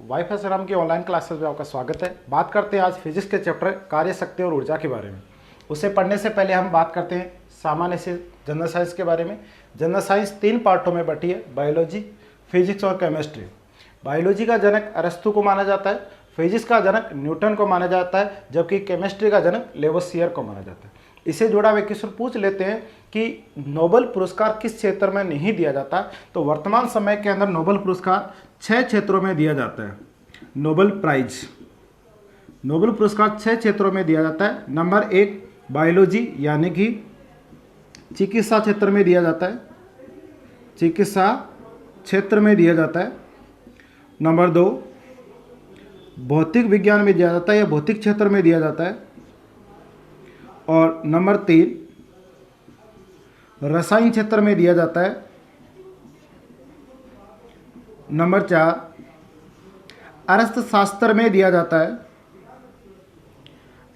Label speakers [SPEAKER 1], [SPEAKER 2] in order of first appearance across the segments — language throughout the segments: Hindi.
[SPEAKER 1] वाईफाई सर की ऑनलाइन क्लासेस में आपका स्वागत है। बात करते हैं आज फिजिक्स के चैप्टर कार्य शक्ति और ऊर्जा के बारे में। उसे पढ़ने से पहले हम बात करते हैं सामान्य से जनरल साइंस के बारे में। जनरल साइंस 3 पार्टों में बटी है, बायोलॉजी, फिजिक्स और केमिस्ट्री। बायोलॉजी का जनक अरस्तु को माना जाता है, फिजिक्स का जनक न्यूटन को माना जाता है, जबकि केमिस्ट्री का जनक लेवोसियर को माना जाता है। इसे जुड़ा हुआ क्वेश्चन पूछ लेते हैं कि नोबेल पुरस्कार किस क्षेत्र में नहीं दिया जाता। तो वर्तमान समय के अंदर नोबेल पुरस्कार 6 क्षेत्रों में दिया जाता है। नोबेल पुरस्कार 6 क्षेत्रों में दिया जाता है। नंबर 1 बायोलॉजी यानी कि चिकित्सा क्षेत्र में दिया जाता है, चिकित्सा क्षेत्र में दिया जाता है। नंबर 2 भौतिक विज्ञान में दिया जाता है या भौतिक क्षेत्र में दिया जाता है। और नंबर 3 रसायन क्षेत्र में दिया जाता है। नंबर 4 अर्थशास्त्र में दिया जाता है।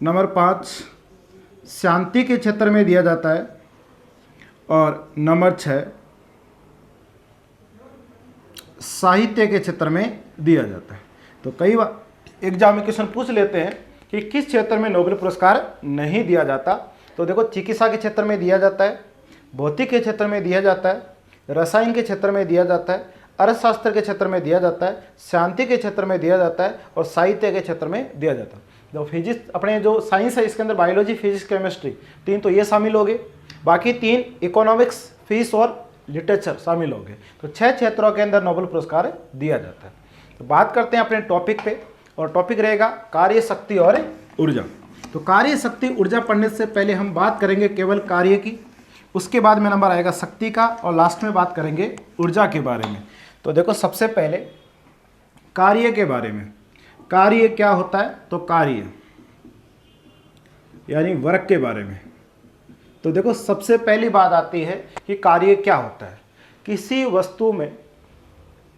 [SPEAKER 1] नंबर 5 शांति के क्षेत्र में दिया जाता है। और नंबर 6 साहित्य के क्षेत्र में दिया जाता है। तो कई बार एग्जाम में क्वेश्चन पूछ लेते हैं कि किस क्षेत्र में नोबेल पुरस्कार नहीं दिया जाता। तो देखो, चिकित्सा के क्षेत्र में दिया जाता है, भौतिक के क्षेत्र में दिया जाता है, रसायन के क्षेत्र में दिया जाता है, अर्थशास्त्र के क्षेत्र में दिया जाता है, शांति के क्षेत्र में दिया जाता है और साहित्य के क्षेत्र में दिया जाता है। जो फिजिक्स अपने जो साइंस है इसके अंदर बायोलॉजी, फिजिक्स, केमिस्ट्री 3 तो ये शामिल हो गए, बाकी 3 इकोनॉमिक्स, फिजिक्स और लिटरेचर शामिल हो गए। तो 6 क्षेत्रों के अंदर नोबेल पुरस्कार दिया जाता है। तो बात करते हैं अपने टॉपिक पे, और टॉपिक रहेगा कार्य शक्ति और ऊर्जा। तो कार्य शक्ति ऊर्जा पढ़ने से पहले हम बात करेंगे केवल कार्य की, उसके बाद में नंबर आएगा शक्ति का, और लास्ट में बात करेंगे ऊर्जा के बारे में। तो देखो, सबसे पहले कार्य के बारे में। कार्य क्या होता है? तो कार्य यानी वर्क के बारे में। तो देखो, सबसे पहली बात आती है कि कार्य क्या होता है। किसी वस्तु में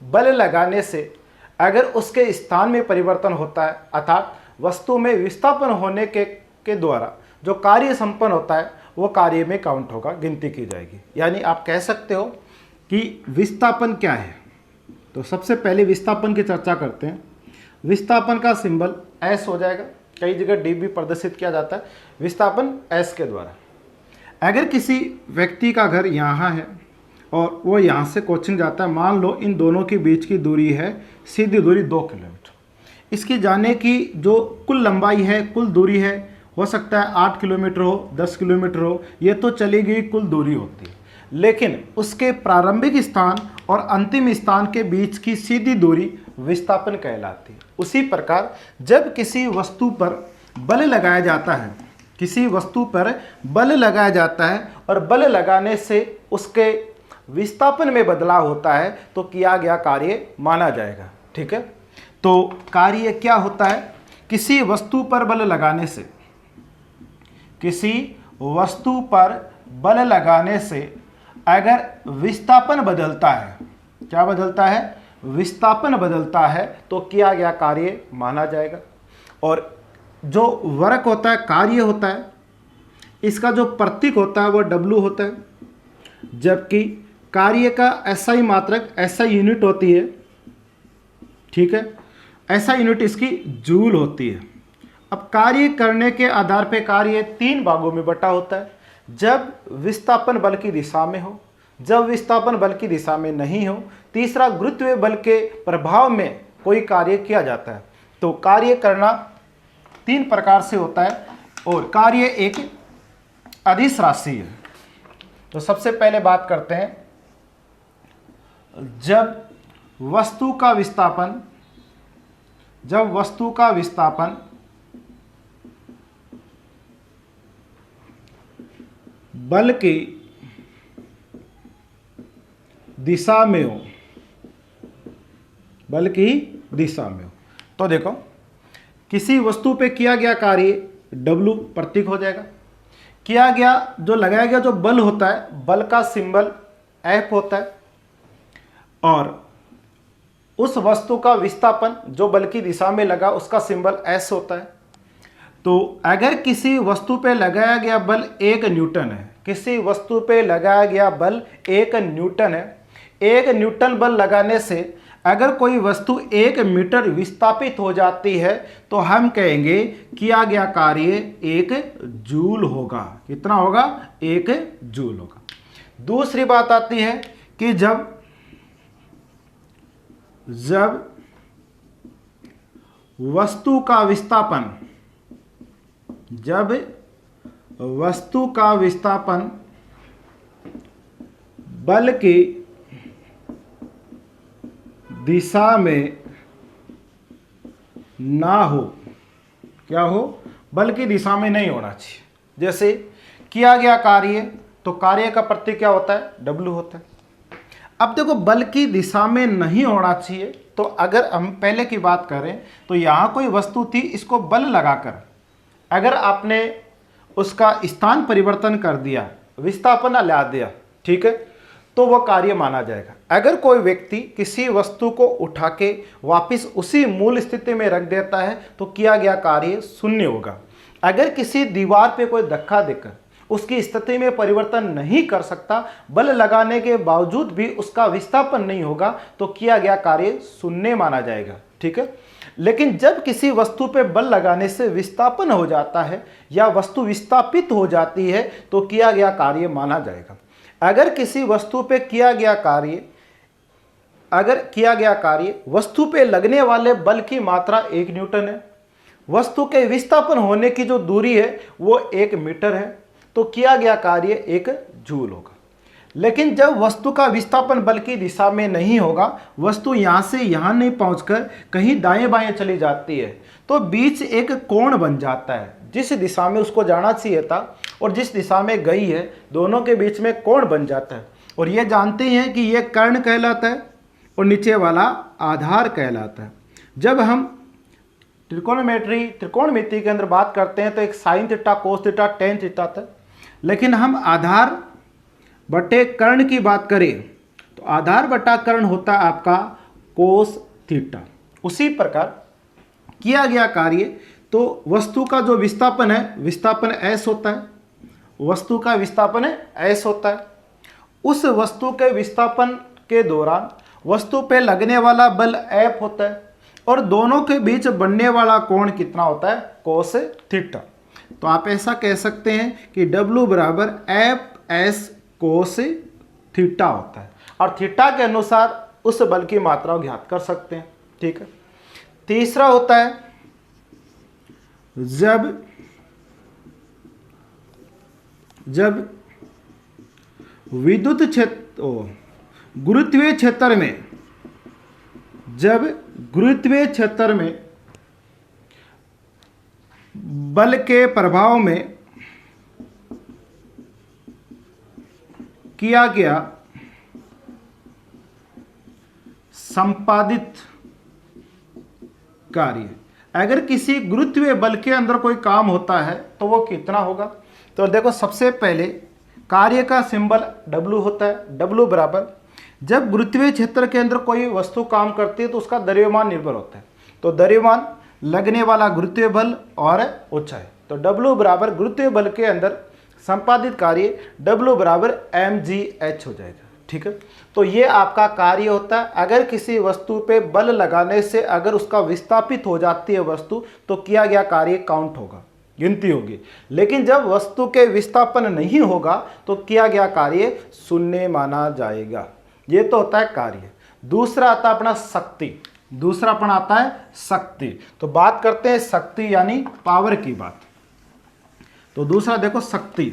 [SPEAKER 1] बल लगाने से अगर उसके स्थान में परिवर्तन होता है, अर्थात वस्तु में विस्थापन होने के द्वारा जो कार्य संपन्न होता है वो कार्य में काउंट होगा, गिनती की जाएगी। यानी आप कह सकते हो कि विस्थापन क्या है। तो सबसे पहले विस्थापन की चर्चा करते हैं। विस्थापन का सिंबल एस हो जाएगा, कई जगह डी भी प्रदर्शित किया जाता है विस्थापन एस के द्वारा। अगर किसी व्यक्ति का घर यहाँ है और वो यहाँ से कोचिंग जाता है, मान लो इन दोनों के बीच की दूरी है, सीधी दूरी 2 किलोमीटर। इसकी जाने की जो कुल लंबाई है, कुल दूरी है, हो सकता है 8 किलोमीटर हो, 10 किलोमीटर हो, ये तो चली गई कुल दूरी होती है। लेकिन उसके प्रारंभिक स्थान और अंतिम स्थान के बीच की सीधी दूरी विस्थापन कहलाती है। उसी प्रकार जब किसी वस्तु पर बल लगाया जाता है, किसी वस्तु पर बल लगाया जाता है और बल लगाने से उसके विस्थापन में बदलाव होता है तो किया गया कार्य माना जाएगा। ठीक है, तो कार्य क्या होता है? किसी वस्तु पर बल लगाने से, किसी वस्तु पर बल लगाने से अगर विस्थापन बदलता है, क्या बदलता है? विस्थापन बदलता है तो किया गया कार्य माना जाएगा। और जो वर्क होता है, कार्य होता है, इसका जो प्रतीक होता है वो W होता है, जबकि कार्य का SI मात्रक, SI यूनिट होती है। ठीक है, SI यूनिट इसकी जूल होती है। अब कार्य करने के आधार पे कार्य 3 भागों में बटा होता है। जब विस्थापन बल की दिशा में हो, जब विस्थापन बल की दिशा में नहीं हो, तीसरा गुरुत्वीय बल के प्रभाव में कोई कार्य किया जाता है। तो कार्य करना 3 प्रकार से होता है और कार्य एक अदिश राशि है। तो सबसे पहले बात करते हैं, जब वस्तु का विस्थापन बल की दिशा में हो, बल की दिशा में हो। तो देखो, किसी वस्तु पे किया गया कार्य W प्रतीक हो जाएगा। किया गया जो लगाया गया जो बल होता है, बल का सिंबल F होता है। और उस वस्तु का विस्थापन जो बल की दिशा में लगा उसका सिंबल S होता है। तो अगर किसी वस्तु पे लगाया गया बल 1 न्यूटन है, किसी वस्तु पे लगाया गया बल 1 न्यूटन है, 1 न्यूटन बल लगाने से अगर कोई वस्तु 1 मीटर विस्थापित हो जाती है तो हम कहेंगे किया गया कार्य 1 जूल होगा। कितना होगा? 1 जूल होगा। दूसरी बात आती है कि जब वस्तु का विस्थापन बल की दिशा में ना हो, क्या हो? बल की दिशा में नहीं होना चाहिए। जैसे किया गया कार्य, तो कार्य का प्रतीक क्या होता है? W होता है। अब देखो, बल की दिशा में नहीं होना चाहिए, तो अगर हम पहले की बात करें तो यहाँ कोई वस्तु थी, इसको बल लगाकर अगर आपने उसका स्थान परिवर्तन कर दिया, विस्थापन ला दिया, ठीक है, तो वह कार्य माना जाएगा। अगर कोई व्यक्ति किसी वस्तु को उठा के वापस उसी मूल स्थिति में रख देता है तो किया गया कार्य शून्य होगा। अगर किसी दीवार पे कोई धक्का देकर उसकी स्थिति में परिवर्तन नहीं कर सकता, बल लगाने के बावजूद भी उसका विस्थापन नहीं होगा, तो किया गया कार्य शून्य माना जाएगा, ठीक है। लेकिन जब किसी वस्तु पे बल लगाने से विस्थापन हो जाता है या वस्तु विस्थापित हो जाती है तो किया गया कार्य माना जाएगा। अगर किसी वस्तु पे किया गया कार्य वस्तु पे लगने वाले बल की मात्रा 1 न्यूटन है, वस्तु के विस्थापन होने की जो दूरी है वो 1 मीटर है, तो किया गया कार्य 1 जूल होगा। लेकिन जब वस्तु का विस्थापन बल की दिशा में नहीं होगा, वस्तु यहाँ से यहाँ नहीं पहुँचकर कहीं दाएं बाएं चली जाती है, तो बीच एक कोण बन जाता है। जिस दिशा में उसको जाना चाहिए था और जिस दिशा में गई है, दोनों के बीच में कोण बन जाता है। और ये जानते हैं कि ये कर्ण कहलाता है और नीचे वाला आधार कहलाता है। जब हम त्रिकोणमिति के अंदर बात करते हैं तो एक sine theta, cos theta, tan theta था। लेकिन हम आधार बटे कर्ण की बात करें तो आधार बटा कर्ण होता है आपका कोस थीटा। उसी प्रकार किया गया कार्य, तो वस्तु का जो विस्थापन है, विस्थापन s होता है, वस्तु का विस्थापन s होता है। उस वस्तु के विस्थापन के दौरान वस्तु पे लगने वाला बल F होता है और दोनों के बीच बनने वाला कोण कितना होता है? Cos theta. तो आप ऐसा कह सकते हैं कि W बराबर F S कोस थीटा होता है और थीटा के अनुसार उस बल की मात्रा को ज्ञात कर सकते हैं, ठीक है। तीसरा होता है जब विद्युत गुरुत्वीय क्षेत्र में बल के प्रभाव में किया गया संपादित कार्य, अगर किसी गुरुत्वीय बल के अंदर कोई काम होता है तो वो कितना होगा? तो देखो, सबसे पहले कार्य का सिंबल W होता है। W बराबर, जब गुरुत्वीय क्षेत्र के अंदर कोई वस्तु काम करती है तो उसका द्रव्यमान निर्भर होता है। तो द्रव्यमान, लगने वाला गुरुत्वीय बल और ऊंचाई, तो W बराबर गुरुत्वीय बल के अंदर संपादित कार्य W बराबर mgh हो जाएगा, ठीक है। तो ये आपका कार्य होता है। अगर किसी वस्तु पे बल लगाने से अगर उसका विस्थापित हो जाती है वस्तु, तो किया गया कार्य काउंट होगा, गिनती होगी। लेकिन जब वस्तु के विस्थापन नहीं होगा तो किया गया कार्य शून्य माना जाएगा। ये तो होता है कार्य। दूसरा आता है अपना शक्ति। दूसरापन आता है शक्ति। तो बात करते हैं शक्ति यानी पावर की बात। तो दूसरा देखो शक्ति।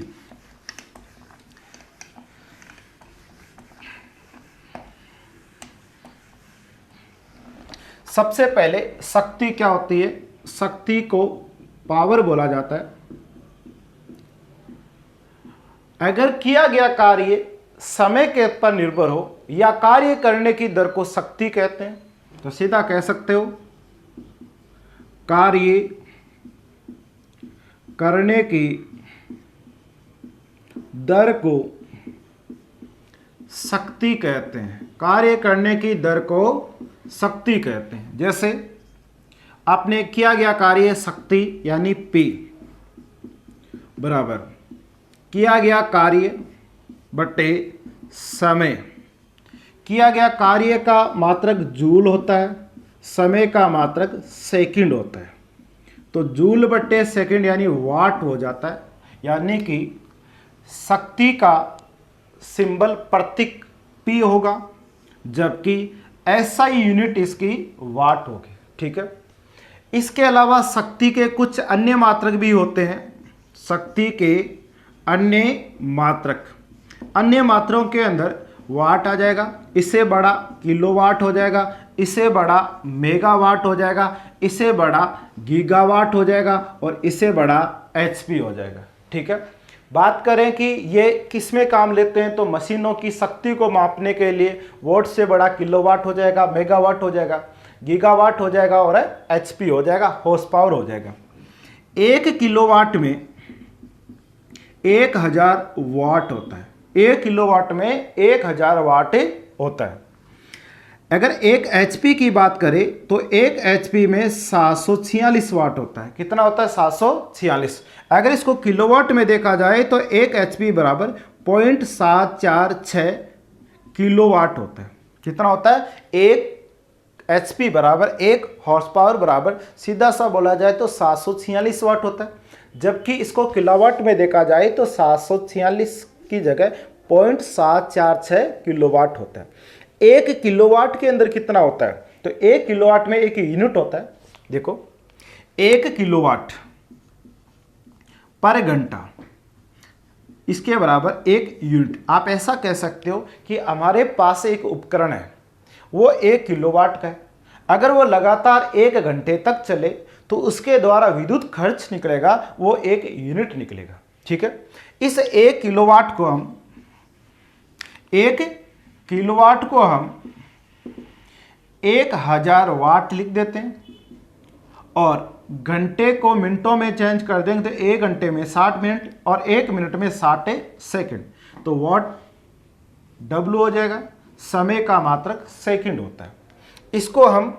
[SPEAKER 1] सबसे पहले शक्ति क्या होती है? शक्ति को पावर बोला जाता है। अगर किया गया कार्य समय के पर निर्भर हो या कार्य करने की दर को शक्ति कहते हैं, तो सीधा कह सकते हो कार्य करने की दर को शक्ति कहते हैं। कार्य करने की दर को शक्ति कहते हैं। जैसे आपने किया गया कार्य शक्ति यानी P बराबर किया गया कार्य बटे समय। किया गया कार्य का मात्रक जूल होता है, समय का मात्रक सेकंड होता है। तो जूल बट्टे सेकंड यानी वाट हो जाता है, यानी कि शक्ति का सिंबल प्रतीक P होगा, जबकि SI यूनिट इसकी वाट होगी। ठीक है। इसके अलावा शक्ति के कुछ अन्य मात्रक भी होते हैं। शक्ति के अन्य मात्रों के अंदर वाट आ जाएगा, इससे बड़ा किलोवाट हो जाएगा, इससे बड़ा मेगावाट हो जाएगा, इससे बड़ा गीगावाट हो जाएगा और इससे बड़ा HP हो जाएगा। ठीक है। बात करें कि ये किस में काम लेते हैं, तो मशीनों की शक्ति को मापने के लिए वोट से बड़ा किलोवाट हो जाएगा, मेगावाट हो जाएगा, गीगावाट हो जाएगा और HP हो जाएगा, हॉर्स पावर हो जाएगा। 1 किलोवाट में 1000 वाट होता है। 1 किलोवाट में 1000 वाट होता है। अगर 1 HP की बात करें तो 1 HP में 746 वाट होता है। कितना होता है? 746। अगर इसको किलोवाट में देखा जाए तो 1 HP बराबर 0.746 किलोवाट होता है। कितना होता है? 1 HP बराबर 1 हॉर्स पावर बराबर सीधा सा बोला जाए तो 746 वाट होता है। जबकि इसको किलोवाट में देखा जाए तो 746 की जगह 0.746 किलोवाट होता है। 1 किलोवाट के अंदर कितना होता है? तो 1 किलोवाट में एक यूनिट होता है। देखो, 1 किलोवाट पर घंटा, इसके बराबर 1 यूनिट। आप ऐसा कह सकते हो कि हमारे पास एक उपकरण है, वो 1 किलोवाट का है। अगर वो लगातार 1 घंटे तक चले तो उसके द्वारा विद्युत खर्च निकलेगा वो 1 यूनिट निकलेगा। ठीक है। इस 1 किलोवाट को हम 1000 वाट लिख देते हैं और घंटे को मिनटों में चेंज कर देंगे तो 1 घंटे में 60 मिनट और 1 मिनट में 60 सेकंड, तो वाट W हो जाएगा। समय का मात्रक सेकंड होता है। इसको हम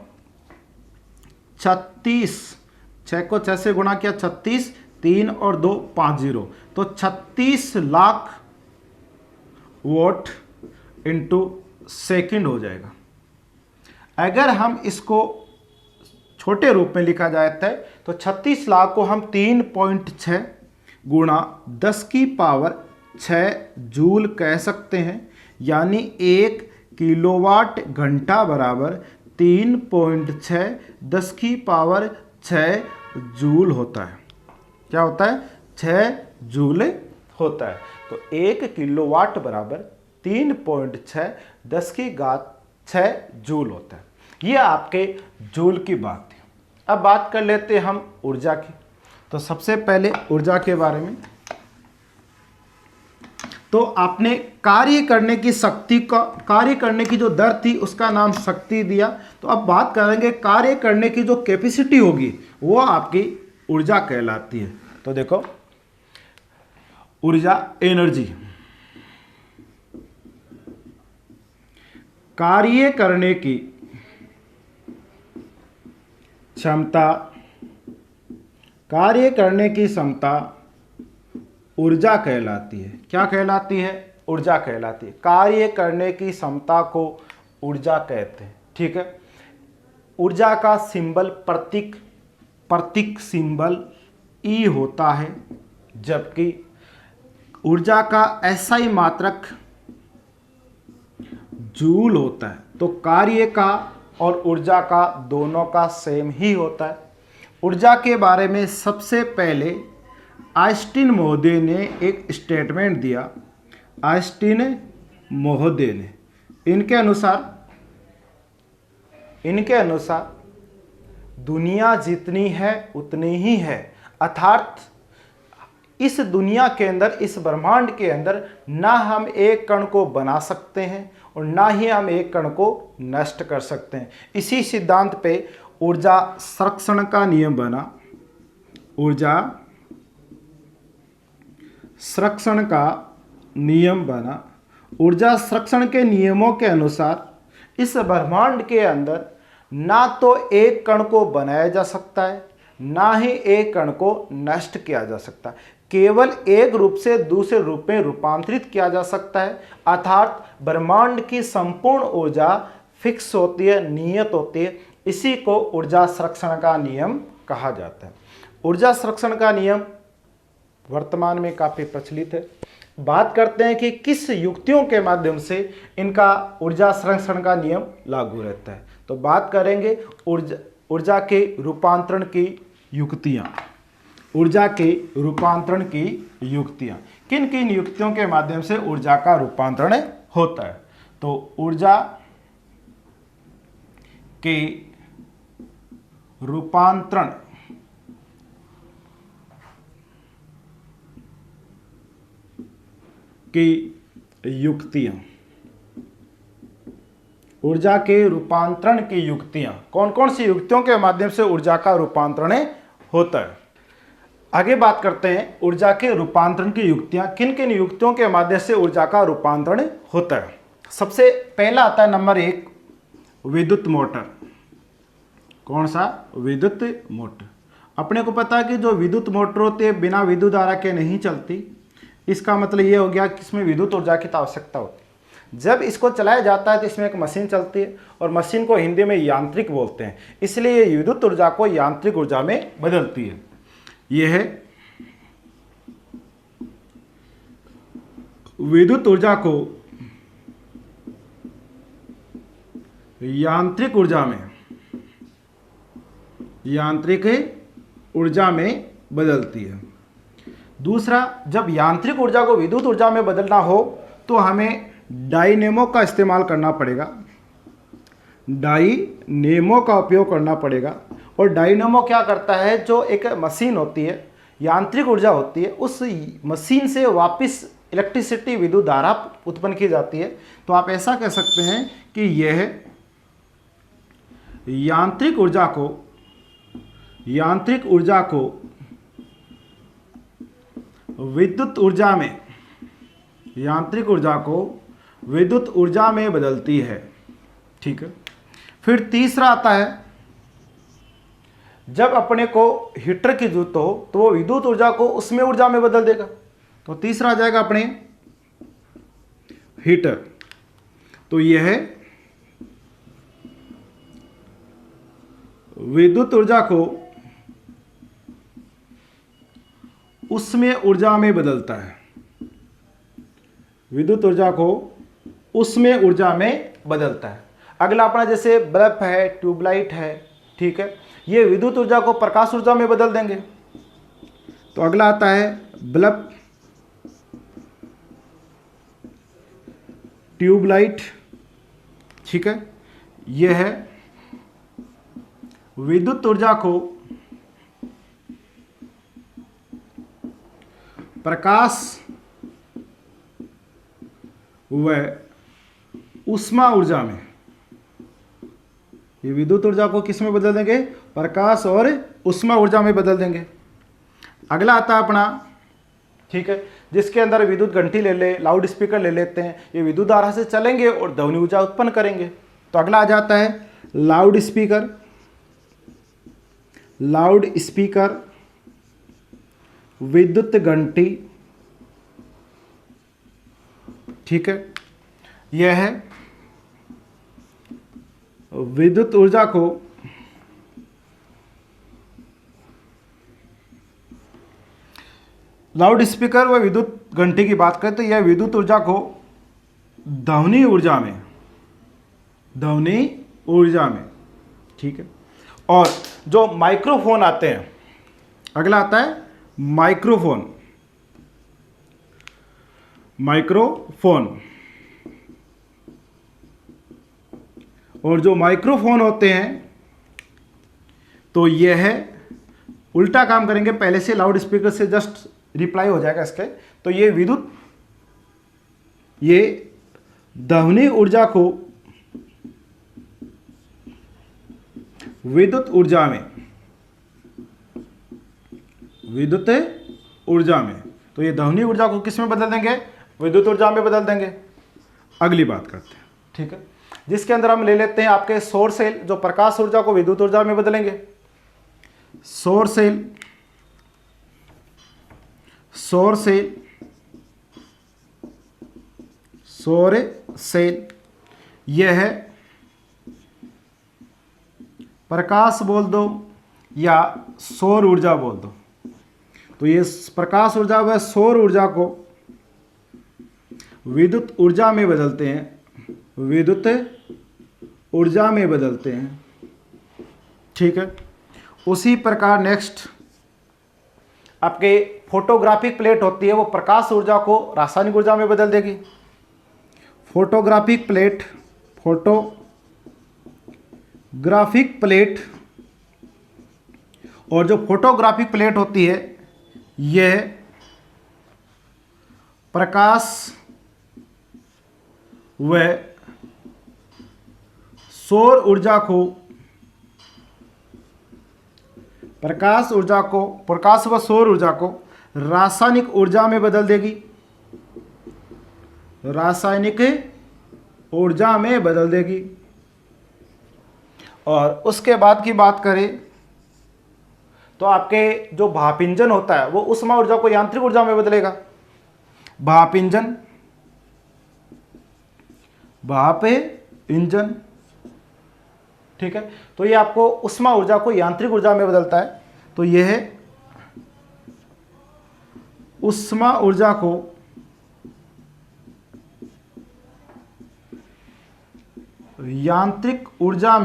[SPEAKER 1] 36, 6 को 6 से गुणा किया, 36, 3 और 2 50, तो 36 लाख वॉट इंटू सेकंड हो जाएगा। अगर हम इसको छोटे रूप में लिखा जाता है तो 36 लाख को हम 3.6 गुणा 10 की पावर 6 जूल कह सकते हैं, यानी 1 किलोवाट घंटा बराबर 3.6 10 की पावर 6 जूल होता है। क्या होता है? 6 जूल होता है। तो 1 किलोवाट बराबर 3.6 10 की घात 6 जूल होता है। ये आपके जूल की बात है। अब बात कर लेते हैं हम ऊर्जा की। तो सबसे पहले ऊर्जा के बारे में, तो आपने कार्य करने की शक्ति का, कार्य करने की जो दर थी उसका नाम शक्ति दिया। तो अब बात करेंगे कार्य करने की जो कैपेसिटी होगी वो आपकी ऊर्जा कहलाती है। तो देखो, ऊर्जा एनर्जी, कार्य करने की क्षमता, कार्य करने की क्षमता ऊर्जा कहलाती है। क्या कहलाती है? ऊर्जा कहलाती है। कार्य करने की क्षमता को ऊर्जा कहते हैं। ठीक है। ऊर्जा का सिंबल प्रतीक सिंबल E होता है, जबकि ऊर्जा का SI मात्रक जूल होता है। तो कार्य का और ऊर्जा का दोनों का सेम ही होता है। ऊर्जा के बारे में सबसे पहले आइंस्टीन महोदय ने एक स्टेटमेंट दिया। आइंस्टीन महोदय ने, इनके अनुसार दुनिया जितनी है उतनी ही है। अर्थात इस दुनिया के अंदर, इस ब्रह्मांड के अंदर ना हम एक कण को बना सकते हैं और ना ही हम एक कण को नष्ट कर सकते हैं। इसी सिद्धांत पे ऊर्जा संरक्षण का नियम बना। ऊर्जा संरक्षण का नियम बना। ऊर्जा संरक्षण के नियमों के अनुसार इस ब्रह्मांड के अंदर ना तो एक कण को बनाया जा सकता है, ना ही एक कण को नष्ट किया जा सकता है। केवल एक रूप से दूसरे रूप में रूपांतरित किया जा सकता है, अर्थात ब्रह्मांड की संपूर्ण ऊर्जा फिक्स होती है, नियत होती है। इसी को ऊर्जा संरक्षण का नियम कहा जाता है। ऊर्जा संरक्षण का नियम वर्तमान में काफी प्रचलित है। बात करते हैं कि किस युक्तियों के माध्यम से इनका ऊर्जा संरक्षण का नियम लागू रहता है। तो बात करेंगे ऊर्जा के रूपांतरण की युक्तियां। ऊर्जा के रूपांतरण की युक्तियां, किन किन युक्तियों के माध्यम से ऊर्जा का रूपांतरण होता है। तो ऊर्जा के रूपांतरण की युक्तियां। ऊर्जा के रूपांतरण की युक्तियां, कौन कौन सी युक्तियों के माध्यम से ऊर्जा का रूपांतरण होता है। आगे बात करते हैं ऊर्जा के रूपांतरण की युक्तियां, किन किन युक्तियों के माध्यम से ऊर्जा का रूपांतरण होता है। सबसे पहला आता है नंबर 1, विद्युत मोटर। कौन सा? विद्युत मोटर। अपने को पता है कि जो विद्युत मोटर होती है बिना विद्युत धारा के नहीं चलती। इसका मतलब ये हो गया कि इसमें विद्युत ऊर्जा की आवश्यकता होती है। जब इसको चलाया जाता है तो इसमें एक मशीन चलती है और मशीन को हिंदी में यांत्रिक बोलते हैं, इसलिए ये विद्युत ऊर्जा को यांत्रिक ऊर्जा में बदलती है। यह है विद्युत ऊर्जा को यांत्रिक ऊर्जा में बदलती है। दूसरा, जब यांत्रिक ऊर्जा को विद्युत ऊर्जा में बदलना हो तो हमें डायनेमो का इस्तेमाल करना पड़ेगा, डायनेमो का उपयोग करना पड़ेगा। और डायनेमो क्या करता है, जो एक मशीन होती है, यांत्रिक ऊर्जा होती है, उस मशीन से वापस इलेक्ट्रिसिटी विद्युत धारा उत्पन्न की जाती है। तो आप ऐसा कह सकते हैं कि यह यांत्रिक ऊर्जा को विद्युत ऊर्जा में, यांत्रिक ऊर्जा को विद्युत ऊर्जा में बदलती है। ठीक है। फिर तीसरा आता है, जब अपने को हीटर की जरूरत हो तो वो विद्युत ऊर्जा को उसमें ऊर्जा में बदल देगा। तो तीसरा आ जाएगा अपने हीटर। तो यह है विद्युत ऊर्जा को उसमें ऊर्जा में बदलता है, विद्युत ऊर्जा को उसमें ऊर्जा में बदलता है। अगला अपना जैसे बल्ब है, ट्यूबलाइट है, ठीक है, ये विद्युत ऊर्जा को प्रकाश ऊर्जा में बदल देंगे। तो अगला आता है बल्ब, ट्यूबलाइट, ठीक है, यह है विद्युत ऊर्जा को प्रकाश व ऊष्मा ऊर्जा में, ये विद्युत ऊर्जा को किस में बदल देंगे? प्रकाश और ऊष्मा ऊर्जा में बदल देंगे। अगला आता है अपना, ठीक है, जिसके अंदर विद्युत घंटी ले ले, लाउड स्पीकर ले लेते हैं, ये विद्युत धारा से चलेंगे और ध्वनि ऊर्जा उत्पन्न करेंगे। तो अगला आ जाता है लाउड स्पीकर, विद्युत घंटी, ठीक है, यह है विद्युत ऊर्जा को लाउड स्पीकर व विद्युत घंटी की बात करें तो यह विद्युत ऊर्जा को ध्वनि ऊर्जा में, ठीक है। और जो माइक्रोफोन आते हैं, अगला आता है माइक्रोफोन। और जो माइक्रोफोन होते हैं तो यह है उल्टा काम करेंगे, पहले से लाउड स्पीकर से जस्ट रिप्लाई हो जाएगा इसके। तो ये ध्वनि ऊर्जा को विद्युत ऊर्जा में, तो ये ध्वनि ऊर्जा को किस में बदल देंगे? विद्युत ऊर्जा में बदल देंगे। अगली बात करते हैं, ठीक है, जिसके अंदर हम ले लेते हैं आपके सौर सेल, जो प्रकाश ऊर्जा को विद्युत ऊर्जा में बदलेंगे। सौर सेल सौर सेल, सौर सेल यह है प्रकाश बोल दो या सौर ऊर्जा बोल दो। तो ये प्रकाश ऊर्जा व सौर ऊर्जा को विद्युत ऊर्जा में बदलते हैं, विद्युत ऊर्जा में बदलते हैं। ठीक है। उसी प्रकार नेक्स्ट आपके फोटोग्राफिक प्लेट होती है, वो प्रकाश ऊर्जा को रासायनिक ऊर्जा में बदल देगी। फोटोग्राफिक प्लेट, फोटोग्राफिक प्लेट, और जो फोटोग्राफिक प्लेट होती है यह प्रकाश व सौर ऊर्जा को, प्रकाश व सौर ऊर्जा को रासायनिक ऊर्जा में बदल देगी, रासायनिक ऊर्जा में बदल देगी। और उसके बाद की बात करें तो आपके जो भाप इंजन होता है वो ऊष्मा ऊर्जा को यांत्रिक ऊर्जा में बदलेगा। भाप इंजन, भाप इंजन, ठीक है। तो ये आपको ऊष्मा ऊर्जा को यांत्रिक ऊर्जा में बदलता है। तो यह है ऊष्मा ऊर्जा को यांत्रिक ऊर्जा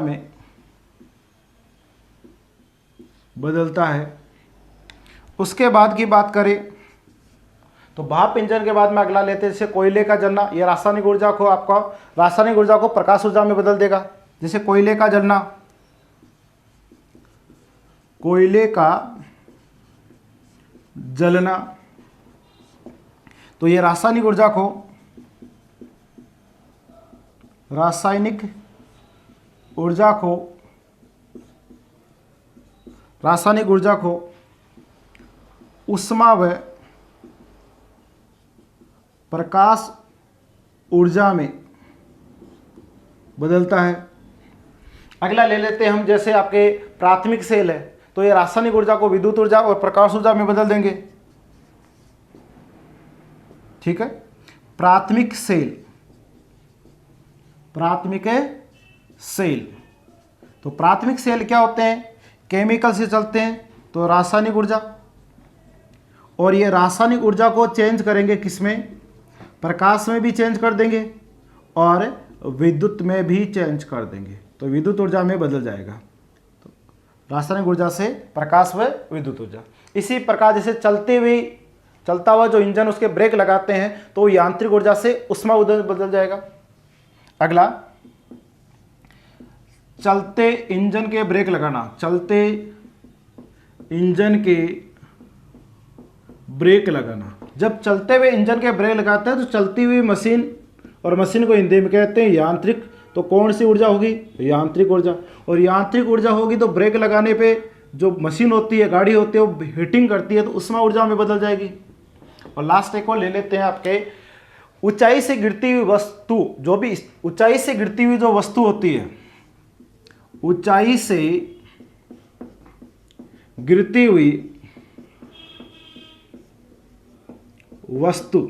[SPEAKER 1] में बदलता है। उसके बाद की बात करें तो भाप इंजन के बाद में अगला लेते हैं जैसे कोयले का जलना। यह रासायनिक ऊर्जा को आपका, रासायनिक ऊर्जा को प्रकाश ऊर्जा में बदल देगा। जैसे कोयले का जलना, कोयले का जलना, तो ये रासायनिक ऊर्जा को, रासायनिक ऊर्जा को ऊष्मा व प्रकाश ऊर्जा में बदलता है। अगला ले लेते हैं हम जैसे आपके प्राथमिक सेल है, तो ये रासायनिक ऊर्जा को विद्युत ऊर्जा और प्रकाश ऊर्जा में बदल देंगे। ठीक है। प्राथमिक सेल, प्राथमिक सेल, तो प्राथमिक सेल क्या होते हैं? केमिकल से चलते हैं, तो रासायनिक ऊर्जा, और ये रासायनिक ऊर्जा को चेंज करेंगे किसमें? प्रकाश में भी चेंज कर देंगे और विद्युत में भी चेंज कर देंगे, तो विद्युत ऊर्जा में बदल जाएगा। तो रासायनिक ऊर्जा से प्रकाश व विद्युत ऊर्जा। इसी प्रकार जैसे चलता हुआ जो इंजन उसके ब्रेक लगाते हैं तो यांत्रिक ऊर्जा से ऊष्मा ऊर्जा बदल जाएगा। अगला, चलते इंजन के ब्रेक लगाना, चलते इंजन के ब्रेक लगाना। जब चलते हुए इंजन के ब्रेक लगाते हैं तो चलती हुई मशीन, और मशीन को हिंदी में कहते हैं यांत्रिक, तो कौन सी ऊर्जा होगी? यांत्रिक ऊर्जा। और यांत्रिक ऊर्जा होगी तो ब्रेक लगाने पे जो मशीन होती है, गाड़ी होती है, वो हीटिंग करती है तो ऊष्मा ऊर्जा में बदल जाएगी। और लास्ट एक और ले लेते हैं आपके ऊंचाई से गिरती हुई वस्तु, जो भी ऊंचाई से गिरती हुई जो वस्तु होती है, ऊंचाई से गिरती हुई वस्तु,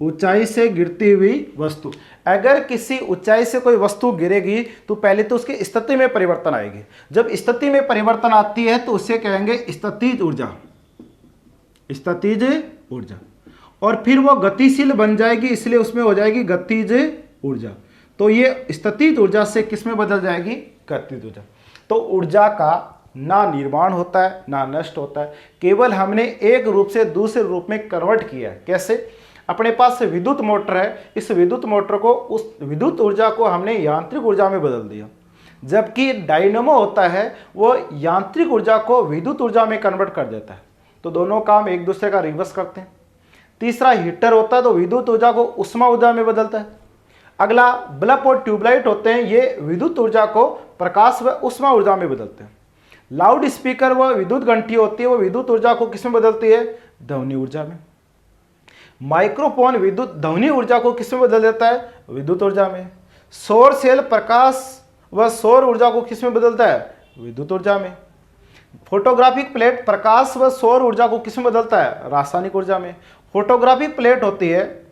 [SPEAKER 1] ऊंचाई से गिरती हुई वस्तु, अगर किसी ऊंचाई से कोई वस्तु गिरेगी तो पहले तो उसकी स्थिति में परिवर्तन आएगी। जब स्थिति में परिवर्तन आती है तो उसे कहेंगे स्थितिज ऊर्जा, स्थितिज ऊर्जा। और फिर वो गतिशील बन जाएगी, इसलिए उसमें हो जाएगी गतिज ऊर्जा। तो ये स्थितिज ऊर्जा से किस में बदल जाएगी? गतिज ऊर्जा। तो ऊर्जा का ना निर्माण होता है ना नष्ट होता है, केवल हमने एक रूप से दूसरे रूप में कन्वर्ट किया है। कैसे? अपने पास विद्युत मोटर है, इस विद्युत मोटर को, उस विद्युत ऊर्जा को हमने यांत्रिक ऊर्जा में बदल दिया। जबकि डायनामो होता है वो यांत्रिक ऊर्जा को विद्युत ऊर्जा में कन्वर्ट कर देता है। तो दोनों काम एक दूसरे का रिवर्स करते हैं। तीसरा हीटर होता है तो विद्युत ऊर्जा को ऊष्मा ऊर्जा में बदलता है। अगला बल्ब और ट्यूबलाइट होते हैं, ये विद्युत ऊर्जा को प्रकाश व ऊष्मा ऊर्जा में बदलते हैं। लाउड स्पीकर व विद्युत घंटी होती है, वो विद्युत ऊर्जा को किसमें बदलती है? ध्वनि ऊर्जा में। माइक्रोफोन विद्युत ध्वनि ऊर्जा को किसमें बदल देता है? विद्युत ऊर्जा में। सौर सेल प्रकाश व सौर ऊर्जा को किसमें बदलता है? विद्युत ऊर्जा में। फोटोग्राफिक प्लेट प्रकाश व सौर ऊर्जा को किस में बदलता है? रासायनिक ऊर्जा में। फोटोग्राफिक प्लेट होती है,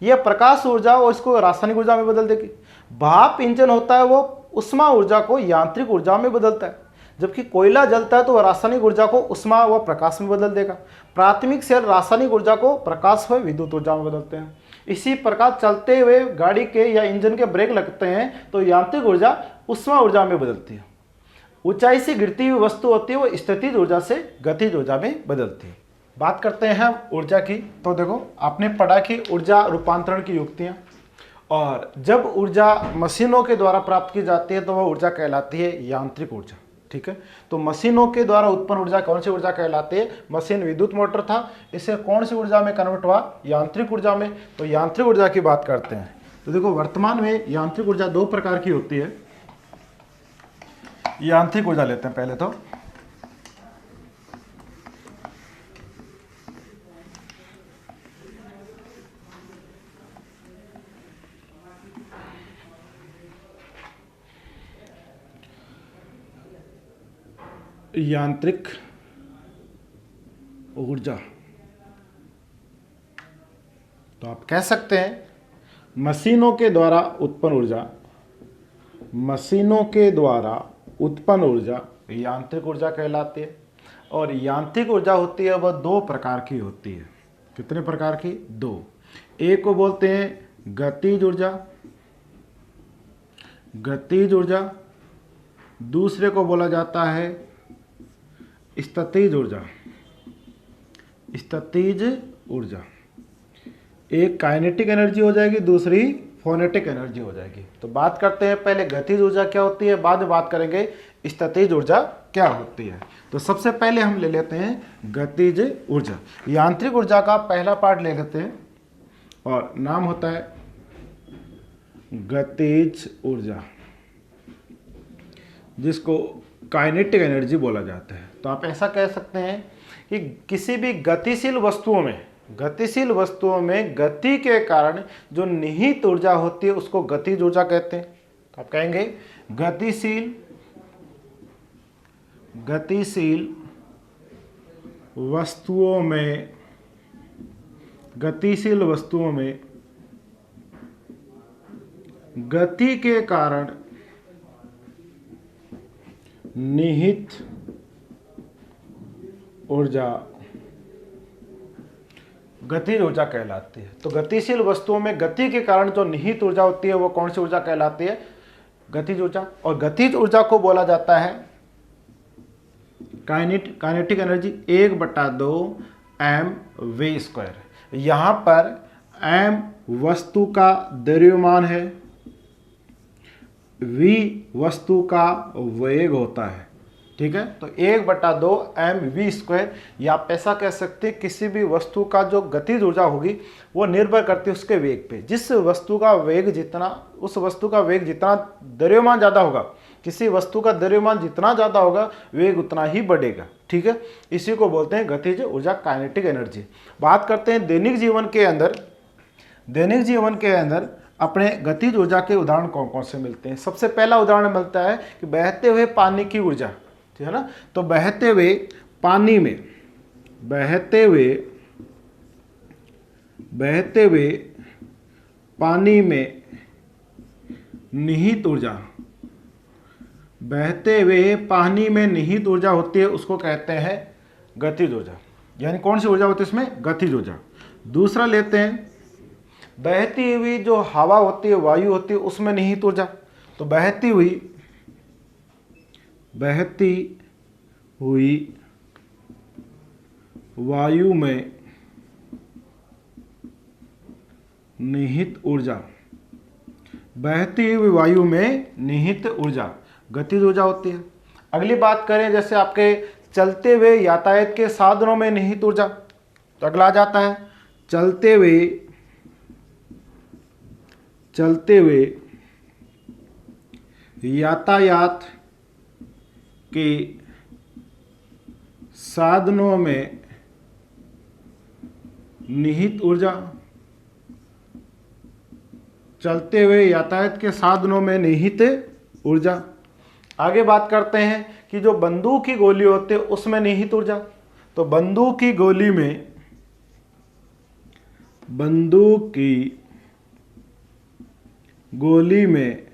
[SPEAKER 1] यह प्रकाश ऊर्जा और इसको रासायनिक ऊर्जा में बदल देगी। भाप इंजन होता है, वो उष्मा ऊर्जा को यांत्रिक ऊर्जा में बदलता है। जबकि कोयला जलता है तो वह रासायनिक ऊर्जा को उष्मा व प्रकाश में बदल देगा। प्राथमिक सेल रासायनिक ऊर्जा को प्रकाश व विद्युत ऊर्जा में बदलते हैं। इसी प्रकार चलते हुए गाड़ी के या इंजन के ब्रेक लगते हैं तो यांत्रिक ऊर्जा उष्मा ऊर्जा में बदलती है। ऊंचाई से गिरती हुई वस्तु होती है वो स्थितिज ऊर्जा से गतिज ऊर्जा में बदलती है। बात करते हैं हम ऊर्जा की। तो देखो, आपने पढ़ा कि ऊर्जा रूपांतरण की युक्तियाँ, और जब ऊर्जा मशीनों के द्वारा प्राप्त की जाती है तो वह ऊर्जा कहलाती है यांत्रिक ऊर्जा। ठीक है, तो मशीनों के द्वारा उत्पन्न ऊर्जा कौन सी ऊर्जा कहलाती है? मशीन विद्युत मोटर था, इसे कौन सी ऊर्जा में कन्वर्ट हुआ? यांत्रिक ऊर्जा में। तो यांत्रिक ऊर्जा की बात करते हैं तो देखो, वर्तमान में यांत्रिक ऊर्जा दो प्रकार की होती है। यांत्रिक ऊर्जा लेते हैं पहले तो। यांत्रिक ऊर्जा, तो आप कह सकते हैं मशीनों के द्वारा उत्पन्न ऊर्जा, मशीनों के द्वारा उत्पन्न ऊर्जा यांत्रिक ऊर्जा कहलाती है। और यांत्रिक ऊर्जा होती है वह दो प्रकार की होती है। कितने प्रकार की? दो। एक को बोलते हैं गतिज ऊर्जा, गतिज ऊर्जा। दूसरे को बोला जाता है स्थितिज ऊर्जा, स्थितिज ऊर्जा। एक काइनेटिक एनर्जी हो जाएगी, दूसरी फोनेटिक एनर्जी हो जाएगी। तो बात करते हैं पहले गतिज ऊर्जा क्या होती है, बाद में बात करेंगे स्थितिज ऊर्जा क्या होती है। तो सबसे पहले हम ले लेते हैं गतिज ऊर्जा। यांत्रिक ऊर्जा का पहला पार्ट ले लेते हैं और नाम होता है गतिज ऊर्जा, जिसको काइनेटिक एनर्जी बोला जाता है। तो आप ऐसा कह सकते हैं कि किसी भी गतिशील वस्तुओं में गति के कारण जो निहित ऊर्जा होती है उसको गतिज ऊर्जा कहते हैं। तो आप कहेंगे गतिशील वस्तुओं में गति के कारण निहित ऊर्जा गतिज ऊर्जा कहलाती है। तो गतिशील वस्तुओं में गति के कारण जो निहित ऊर्जा होती है वो कौन सी ऊर्जा कहलाती है? गतिज ऊर्जा। और गतिज ऊर्जा को बोला जाता है काइनेटिक एनर्जी 1/2 mv²। यहाँ पर m वस्तु का द्रव्यमान है, v वस्तु का वेग होता है। ठीक है, तो 1/2 mv², या आप ऐसा कह सकते हैं किसी भी वस्तु का जो गतिज ऊर्जा होगी वो निर्भर करती है उसके वेग पे। जिस वस्तु का वेग जितना, उस वस्तु का वेग जितना द्रव्यमान ज़्यादा होगा, किसी वस्तु का द्रव्यमान जितना ज़्यादा होगा वेग उतना ही बढ़ेगा। ठीक है, इसी को बोलते हैं गतिज ऊर्जा, काइनेटिक एनर्जी। बात करते हैं दैनिक जीवन के अंदर अपने गतिज ऊर्जा के उदाहरण कौन कौन से मिलते हैं। सबसे पहला उदाहरण मिलता है कि बहते हुए पानी की ऊर्जा, ठीक है ना। तो बहते हुए पानी में निहित ऊर्जा, बहते हुए पानी में निहित ऊर्जा होती है, उसको कहते हैं गतिज ऊर्जा। यानी कौन सी ऊर्जा होती है इसमें? गतिज ऊर्जा। दूसरा लेते हैं बहती हुई जो हवा होती है, वायु होती है, उसमें निहित ऊर्जा। तो बहती हुई वायु में निहित ऊर्जा, बहती हुई वायु में निहित ऊर्जा गतिज ऊर्जा होती है। अगली बात करें जैसे आपके चलते हुए यातायात के साधनों में निहित ऊर्जा, तो अगला आ जाता है चलते हुए यातायात के साधनों में निहित ऊर्जा, चलते हुए यातायात के साधनों में निहित ऊर्जा। आगे बात करते हैं कि जो बंदूक की गोली होती है उसमें निहित ऊर्जा। तो बंदूक की गोली में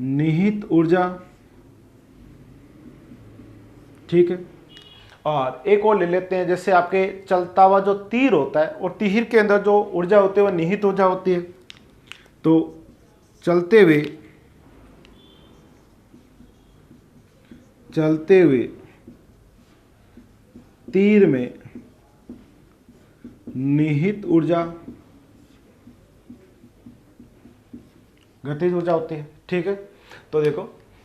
[SPEAKER 1] निहित ऊर्जा, ठीक है। और एक और ले लेते हैं, जैसे आपके चलता हुआ जो तीर होता है और तीर के अंदर जो ऊर्जा होती है वो निहित ऊर्जा होती है। तो चलते हुए तीर में निहित ऊर्जा गतिज ऊर्जा होती है, ठीक है। तो देखो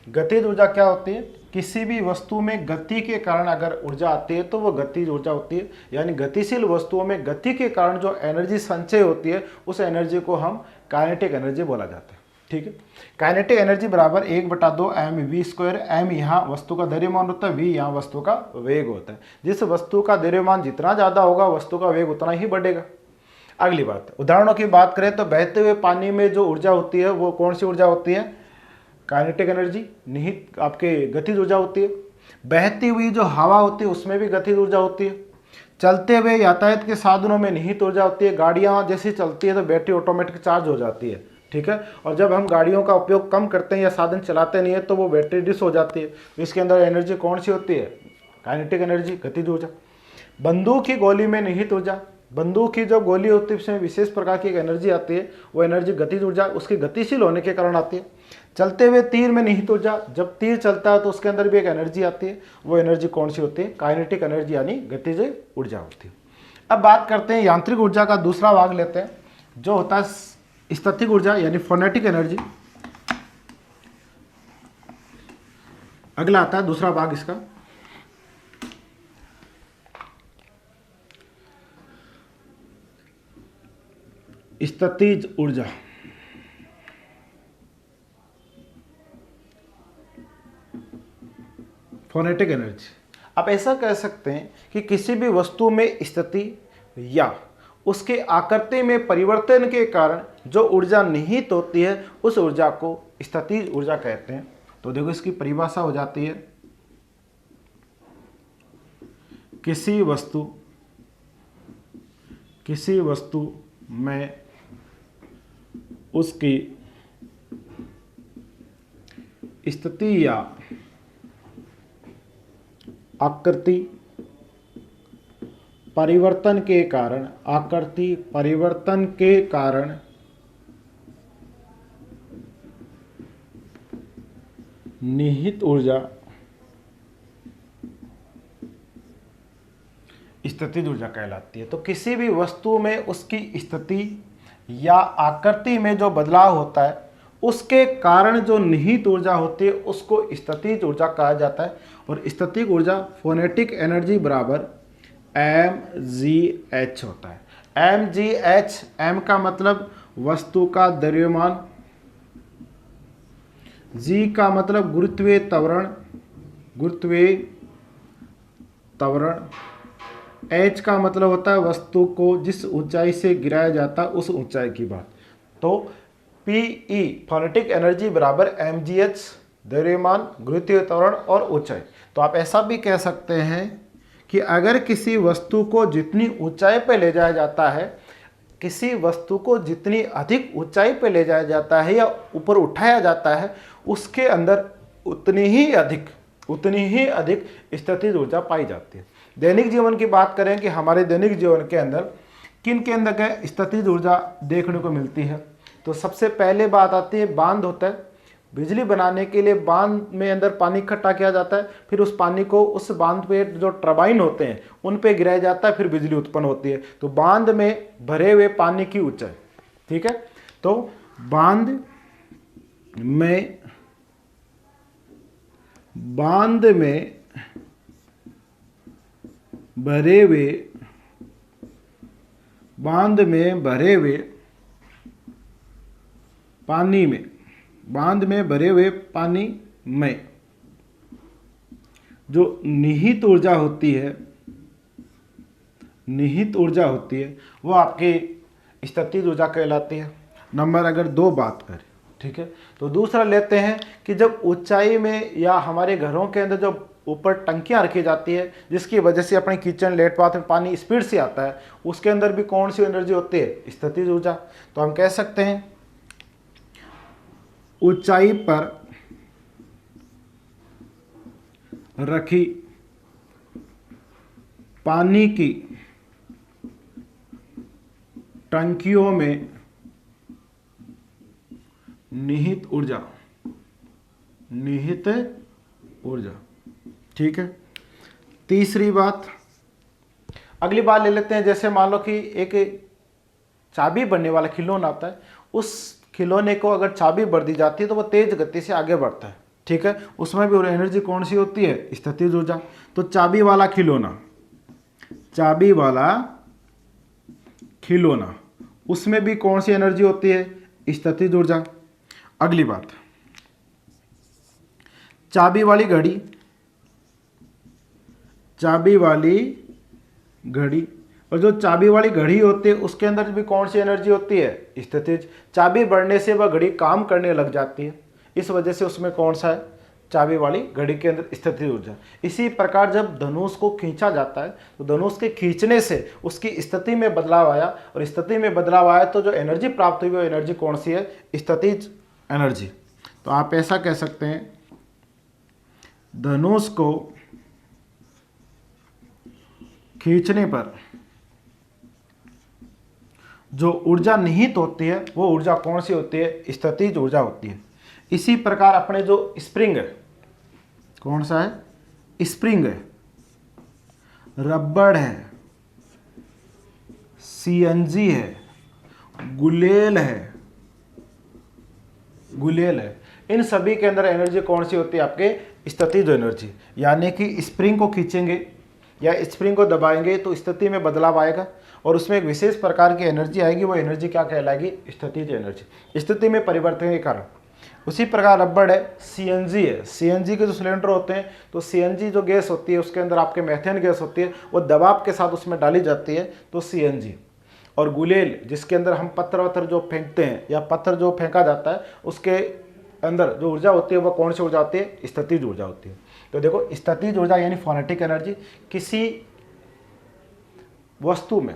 [SPEAKER 1] गतिज ऊर्जा क्या होती है, किसी भी वस्तु में गति के कारण अगर ऊर्जा आती है तो वो गतिज ऊर्जा होती है। यानी गतिशील वस्तुओं में गति के कारण जो एनर्जी संचय होती है उस एनर्जी को हम काइनेटिक एनर्जी बोला जाता है, ठीक है। काइनेटिक एनर्जी बराबर 1/2 mv²। m यहाँ वस्तु का द्रव्यमान होता है, v यहाँ वस्तु का वेग होता है। जिस वस्तु का द्रव्यमान जितना ज़्यादा होगा वस्तु का वेग उतना ही बढ़ेगा। अगली बात, उदाहरणों की बात करें तो बहते हुए पानी में जो ऊर्जा होती है वो कौन सी ऊर्जा होती है, काइनेटिक एनर्जी, निहित आपके गतिज ऊर्जा होती है। बहती हुई जो हवा होती है उसमें भी गतिज ऊर्जा होती है। चलते हुए यातायात के साधनों में निहित ऊर्जा होती है। गाड़ियाँ जैसी चलती है तो बैटरी ऑटोमेटिक चार्ज हो जाती है, ठीक है। और जब हम गाड़ियों का उपयोग कम करते हैं या साधन चलाते नहीं है तो वो बैटरी डिस हो जाती है। इसके अंदर एनर्जी कौन सी होती है, काइनेटिक एनर्जी, गतिज ऊर्जा। बंदूक की गोली में निहित ऊर्जा, बंदूक की जो गोली होती है उसमें विशेष प्रकार की एक एनर्जी आती है, वो एनर्जी गतिज ऊर्जा उसकी गतिशील होने के कारण आती है। चलते हुए तीर में निहित ऊर्जा, जब तीर चलता है तो उसके अंदर भी एक एनर्जी आती है, वो एनर्जी कौन सी होती है, काइनेटिक एनर्जी यानी गतिज ऊर्जा होती है। अब बात करते हैं यांत्रिक ऊर्जा का दूसरा भाग लेते हैं, जो होता है स्थैतिक ऊर्जा यानी फोनेटिक एनर्जी। अगला आता है दूसरा भाग इसका, स्थितिज ऊर्जा। फोनेटिक एनर्जी, आप ऐसा कह सकते हैं कि किसी भी वस्तु में स्थिति या उसके आकृति में परिवर्तन के कारण जो ऊर्जा निहित होती है उस ऊर्जा को स्थितिज ऊर्जा कहते हैं। तो देखो इसकी परिभाषा हो जाती है, किसी वस्तु में उसकी स्थिति या आकृति परिवर्तन के कारण निहित ऊर्जा स्थितिज ऊर्जा कहलाती है। तो किसी भी वस्तु में उसकी स्थिति या आकृति में जो बदलाव होता है उसके कारण जो निहित ऊर्जा होती है उसको स्थितिज ऊर्जा कहा जाता है। और स्थितिज ऊर्जा फोनेटिक एनर्जी बराबर mgh होता है। mgh, m का मतलब वस्तु का द्रव्यमान, g का मतलब गुरुत्वीय त्वरण, h का मतलब होता है वस्तु को जिस ऊंचाई से गिराया जाता है उस ऊंचाई की बात। तो PE फोनेटिक एनर्जी बराबर mgh, द्रव्यमान, गुरुत्वीय त्वरण और ऊंचाई। तो आप ऐसा भी कह सकते हैं कि अगर किसी वस्तु को जितनी ऊंचाई पर ले जाया जाता है, किसी वस्तु को जितनी अधिक ऊंचाई पर ले जाया जाता है या ऊपर उठाया जाता है उसके अंदर उतनी ही अधिक स्थितिज ऊर्जा पाई जाती है। दैनिक जीवन की बात करें कि हमारे दैनिक जीवन के अंदर किन के अंदर स्थितिज ऊर्जा देखने को मिलती है, तो सबसे पहले बात आती है बांध होता है। बिजली बनाने के लिए बांध में अंदर पानी इकट्ठा किया जाता है, फिर उस पानी को उस बांध पे जो टरबाइन होते हैं उन पे गिराया जाता है, फिर बिजली उत्पन्न होती है। तो बांध में भरे हुए पानी की ऊंचाई, ठीक है। तो बांध में भरे हुए पानी में जो निहित ऊर्जा होती है वो आपकी स्थितिज ऊर्जा कहलाती है। नंबर अगर 2 बात करें ठीक है। तो दूसरा लेते हैं कि जब ऊंचाई में या हमारे घरों के अंदर जब ऊपर टंकियां रखी जाती है जिसकी वजह से अपने किचन लेट बाथ में पानी स्पीड से आता है, उसके अंदर भी कौन सी एनर्जी होती है? स्थितिज ऊर्जा। तो हम कह सकते हैं ऊंचाई पर रखी पानी की टंकियों में निहित ऊर्जा, निहित ऊर्जा। ठीक है। तीसरी बात, अगली बात ले लेते हैं। जैसे मान लो कि एक चाबी बनने वाला खिलौना आता है, उस खिलौने को अगर चाबी भर दी जाती है तो वो तेज गति से आगे बढ़ता है। ठीक है। उसमें भी एनर्जी कौन सी होती है? स्थितिज ऊर्जा। तो चाबी वाला खिलौना, चाबी वाला खिलौना, उसमें भी कौन सी एनर्जी होती है? स्थितिज ऊर्जा। अगली बात, चाबी वाली घड़ी, चाबी वाली घड़ी, और जो चाबी वाली घड़ी होती है उसके अंदर भी कौन सी एनर्जी होती है? स्थितिज। चाबी बढ़ने से वह घड़ी काम करने लग जाती है, इस वजह से उसमें कौन सा है? चाबी वाली घड़ी के अंदर स्थितिज ऊर्जा। इसी प्रकार जब धनुष को खींचा जाता है तो धनुष के खींचने से उसकी स्थिति में बदलाव आया, और स्थिति में बदलाव आया तो जो एनर्जी प्राप्त हुई वो एनर्जी कौन सी है? स्थितिज एनर्जी। तो आप ऐसा कह सकते हैं धनुष को खींचने पर जो ऊर्जा निहित होती है वो ऊर्जा कौन सी होती है? स्थितिज ऊर्जा होती है। इसी प्रकार अपने जो स्प्रिंग है, कौन सा है? स्प्रिंग है, रबड़ है, सीएनजी है, गुलेल है, गुलेल है, इन सभी के अंदर एनर्जी कौन सी होती है? आपके स्थितिज एनर्जी। यानी कि स्प्रिंग को खींचेंगे या स्प्रिंग को दबाएंगे तो स्थिति में बदलाव आएगा और उसमें एक विशेष प्रकार की एनर्जी आएगी, वो एनर्जी क्या कहलाएगी? स्थितिज एनर्जी, स्थिति में परिवर्तन के कारण। उसी प्रकार रबड़ है, सीएनजी है, सीएनजी के जो सिलेंडर होते हैं तो सीएनजी जो गैस होती है उसके अंदर आपके मेथेन गैस होती है, वो दबाव के साथ उसमें डाली जाती है तो सीएनजी। और गुलेल जिसके अंदर हम पत्थर वत्थर जो फेंकते हैं या पत्थर जो फेंका जाता है उसके अंदर जो ऊर्जा होती है वो कौन सी ऊर्जा होती है? स्थितिज ऊर्जा होती है। तो देखो स्थितिज ऊर्जा यानी फोनेटिक एनर्जी, किसी वस्तु में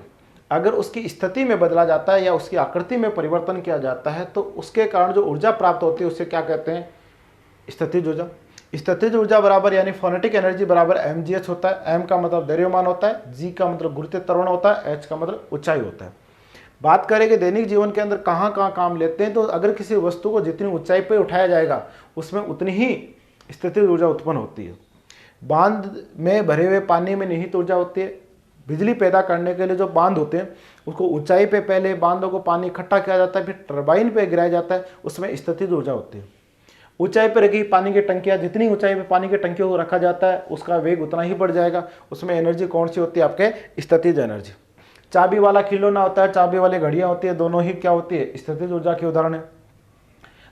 [SPEAKER 1] अगर उसकी स्थिति में बदला जाता है या उसकी आकृति में परिवर्तन किया जाता है तो उसके कारण जो ऊर्जा प्राप्त होती है उसे क्या कहते हैं? स्थितिज ऊर्जा। स्थितिज ऊर्जा बराबर यानी फोनेटिक एनर्जी बराबर mgh होता है। m का मतलब द्रव्यमान होता है, g का मतलब गुरुत्वीय त्वरण होता है, h का मतलब ऊंचाई होता है। बात करें कि दैनिक जीवन के अंदर कहाँ कहाँ काम लेते हैं, तो अगर किसी वस्तु को जितनी ऊंचाई पर उठाया जाएगा उसमें उतनी ही स्थितिज ऊर्जा उत्पन्न होती है। बांध में भरे हुए पानी में निहित ऊर्जा होती है। बिजली पैदा करने के लिए जो बांध होते हैं उसको ऊंचाई पे पहले बांधों को पानी इकट्ठा किया जाता है, फिर टरबाइन पे गिराया जाता है, उसमें स्थितिज ऊर्जा होती है। ऊंचाई पर रखी पानी की टंकियाँ, जितनी ऊंचाई पे पानी की टंकियों को रखा जाता है उसका वेग उतना ही बढ़ जाएगा, उसमें एनर्जी कौन सी होती है? आपके स्थितिज एनर्जी। चाबी वाला खिलौना होता है, चाबी वाली घड़ियाँ होती है, दोनों ही क्या होती है? स्थितिज ऊर्जा के उदाहरण है।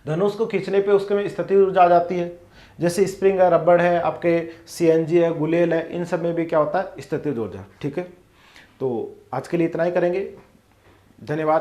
[SPEAKER 1] धनुष को खींचने पे उसके में स्थितिज ऊर्जा आ जाती है, जैसे स्प्रिंग है, रबड़ है, आपके सीएनजी है, गुलेल है, इन सब में भी क्या होता है? स्थितिज ऊर्जा। ठीक है। तो आज के लिए इतना ही करेंगे। धन्यवाद।